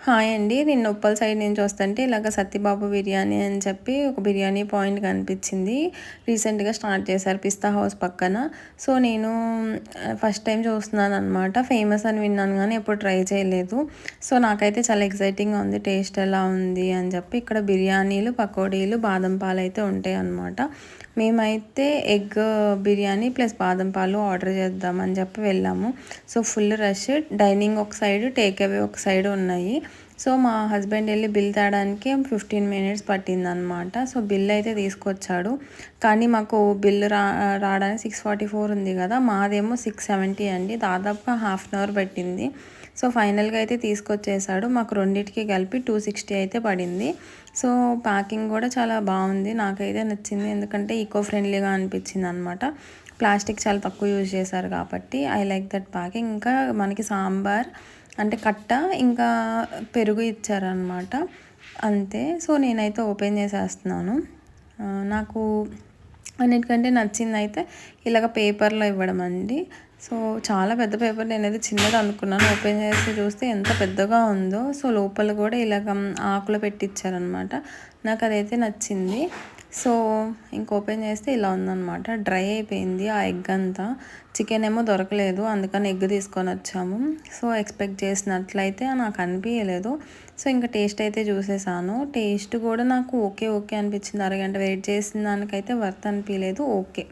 Hi అండి. నేను Uppal side నుంచి వస్తుంటే ఇలాగ సత్యబాబు బిర్యానీ అని చెప్పి ఒక బిర్యానీ పాయింట్ కనిపించింది. రీసెంట్‌గా స్టార్ట్ చేశారు పిస్తా హౌస్ పక్కన. సో, నేను ఫస్ట్ టైం చూస్తున్నాననమాట. ఫేమస్ అని విన్నాను గానీ ఎప్పుడు ట్రై చేయలేదు. సో, నాకైతే చాలా ఎక్సైటింగ్‌గా ఉంది. టేస్ట్ ఎలా ఉంది అని చెప్పి. ఇక్కడ బిర్యానీలు, పకోడీలు, బాదం పాలైతే ఉంటాయన్నమాట. మేమైతే ఎగ్ బిర్యానీ ప్లస్ బాదం పాలు ఆర్డర్ చేద్దామని చెప్పి వెళ్ళాము. So, full rush. డైనింగ్ ఒక సైడ్, టేక్ అవే ఒక సైడ్ ఉన్నాయి. సో, మా హస్బెండ్ వెళ్ళి బిల్ తేడానికి 15 మినిట్స్ పట్టిందనమాట. సో, బిల్ అయితే తీసుకొచ్చాడు. కానీ మాకు బిల్ రావడానికి 644 ఉంది కదా, మాదేమో 670 అండి. దాదాపుగా హాఫ్ అన్ అవర్ పట్టింది. సో, ఫైనల్గా అయితే తీసుకొచ్చేసాడు. మాకు రెండింటికి కలిపి 260 అయితే పడింది. సో, ప్యాకింగ్ కూడా చాలా బాగుంది. నాకైతే నచ్చింది. ఎందుకంటే ఈకో ఫ్రెండ్లీగా అనిపించింది అనమాట. ప్లాస్టిక్ చాలా తక్కువ యూజ్ చేశారు కాబట్టి ఐ లైక్ దట్ ప్యాకింగ్. ఇంకా మనకి సాంబార్ అంటే కట్ట, ఇంకా పెరుగు ఇచ్చారనమాట, అంతే. సో, నేనైతే ఓపెన్ చేసేస్తున్నాను. నాకు అన్నిటికంటే నచ్చింది అయితే ఇలాగ పేపర్లో ఇవ్వడం అండి. సో, చాలా పెద్ద పేపర్, నేనైతే చిన్నది అనుకున్నాను. ఓపెన్ చేసి చూస్తే ఎంత పెద్దగా ఉందో. సో, లోపల కూడా ఇలాగ ఆకులు పెట్టించారనమాట. నాకు అదైతే నచ్చింది. సో, ఇంక ఓపెన్ చేస్తే ఇలా ఉందనమాట. డ్రై అయిపోయింది ఆ ఎగ్ అంతా. చికెన్ ఏమో దొరకలేదు, అందుకని ఎగ్ తీసుకొని వచ్చాము. సో, ఎక్స్పెక్ట్ చేసినట్లయితే నాకు అనిపించలేదు. సో, ఇంకా టేస్ట్ అయితే చూసేసాను. టేస్ట్ కూడా నాకు ఓకే ఓకే అనిపించింది. అరగంట వెయిట్ చేసిన దానికైతే వర్త్ అనిపించలేదు. ఓకే.